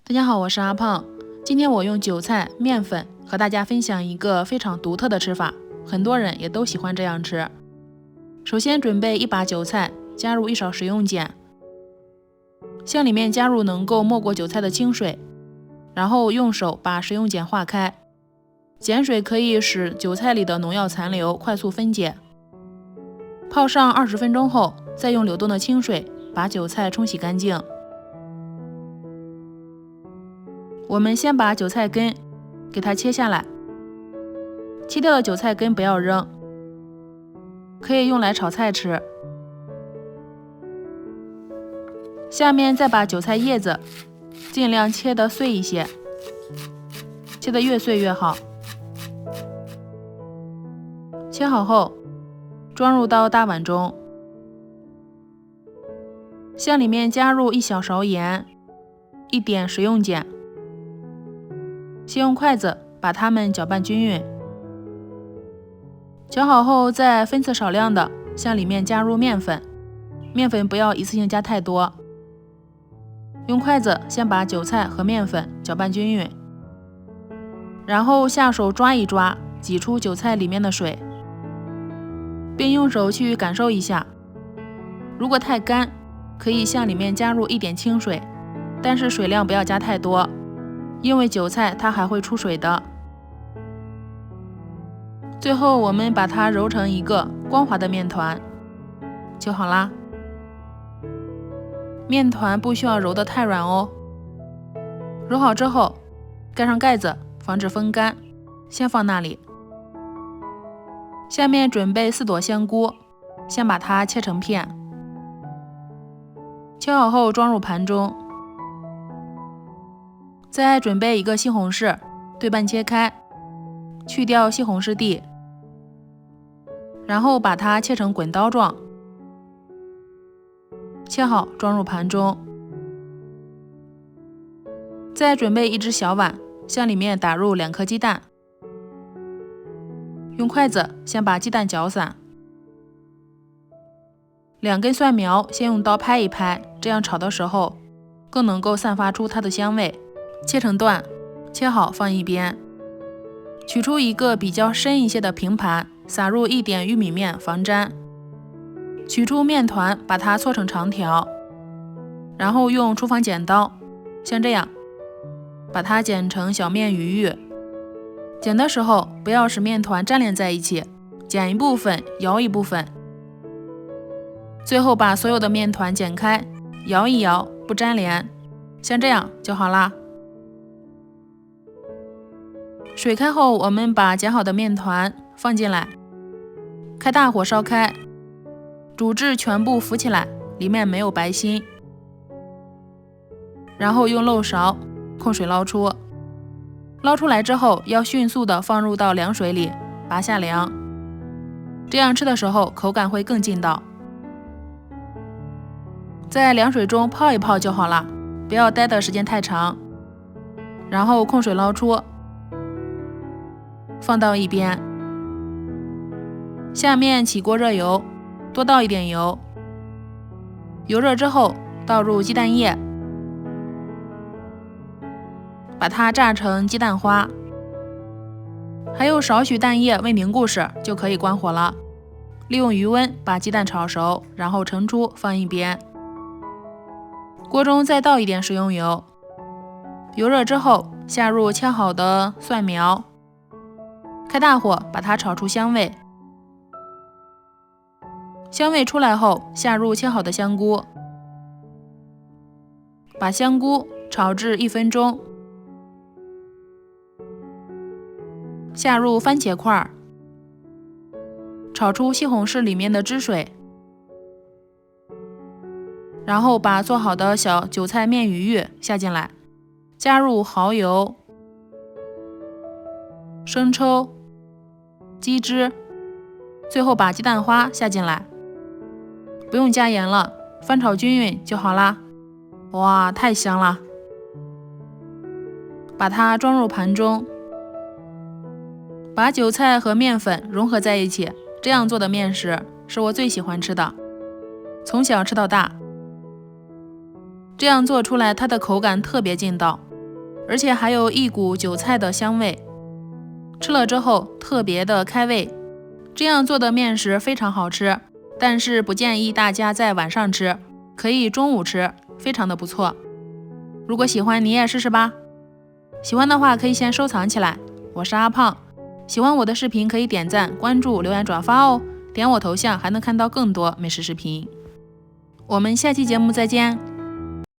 大家好，我是阿胖。今天我用韭菜、面粉和大家分享一个非常独特的吃法，很多人也都喜欢这样吃。首先准备一把韭菜，加入一勺食用碱，向里面加入能够没过韭菜的清水，然后用手把食用碱化开。碱水可以使韭菜里的农药残留快速分解。泡上20分钟后，再用流动的清水把韭菜冲洗干净。我们先把韭菜根给它切下来，切掉的韭菜根不要扔，可以用来炒菜吃。下面再把韭菜叶子尽量切得碎一些，切得越碎越好。切好后，装入到大碗中，向里面加入1小勺盐，1点食用碱。先用筷子把它们搅拌均匀，搅好后再分次少量的向里面加入面粉，面粉不要一次性加太多。用筷子先把韭菜和面粉搅拌均匀，然后下手抓一抓，挤出韭菜里面的水，并用手去感受一下，如果太干，可以向里面加入1点清水，但是水量不要加太多，因为韭菜它还会出水的。最后我们把它揉成一个光滑的面团就好啦。面团不需要揉得太软哦。揉好之后盖上盖子，防止风干，先放那里。下面准备4朵香菇，先把它切成片，切好后装入盘中。再准备一个西红柿，对半切开，去掉西红柿蒂，然后把它切成滚刀状，切好装入盘中。再准备一只小碗，向里面打入2颗鸡蛋，用筷子先把鸡蛋搅散。2根蒜苗先用刀拍一拍，这样炒的时候更能够散发出它的香味。切成段，切好放一边。取出一个比较深一些的平盘，撒入1点玉米面防粘。取出面团，把它搓成长条，然后用厨房剪刀，像这样把它剪成小面鱼玉。剪的时候不要使面团粘连在一起，剪一部分摇一部分。最后把所有的面团剪开，摇一摇，不粘连，像这样就好啦。水开后，我们把剪好的面团放进来，开大火烧开，煮至全部浮起来，里面没有白心，然后用漏勺控水捞出。捞出来之后，要迅速的放入到凉水里，拔下凉，这样吃的时候口感会更劲道。在凉水中泡一泡就好了，不要待的时间太长。然后控水捞出，放到一边。下面起锅热油，多倒一点油。油热之后，倒入鸡蛋液，把它炸成鸡蛋花。还有少许蛋液未凝固时就可以关火了。利用余温把鸡蛋炒熟，然后盛出放一边。锅中再倒一点食用油，油热之后下入切好的蒜苗，开大火把它炒出香味。香味出来后，下入切好的香菇，把香菇炒至1分钟。下入番茄块，炒出西红柿里面的汁水，然后把做好的小韭菜面鱼玉下进来，加入蚝油、生抽、鸡汁，最后把鸡蛋花下进来，不用加盐了，翻炒均匀就好啦。哇，太香了！把它装入盘中，把韭菜和面粉融合在一起，这样做的面食是我最喜欢吃的，从小吃到大。这样做出来，它的口感特别劲道，而且还有一股韭菜的香味，吃了之后特别的开胃。这样做的面食非常好吃，但是不建议大家在晚上吃，可以中午吃，非常的不错。如果喜欢你也试试吧，喜欢的话可以先收藏起来。我是阿胖，喜欢我的视频可以点赞、关注、留言、转发哦，点我头像还能看到更多美食视频。我们下期节目再见。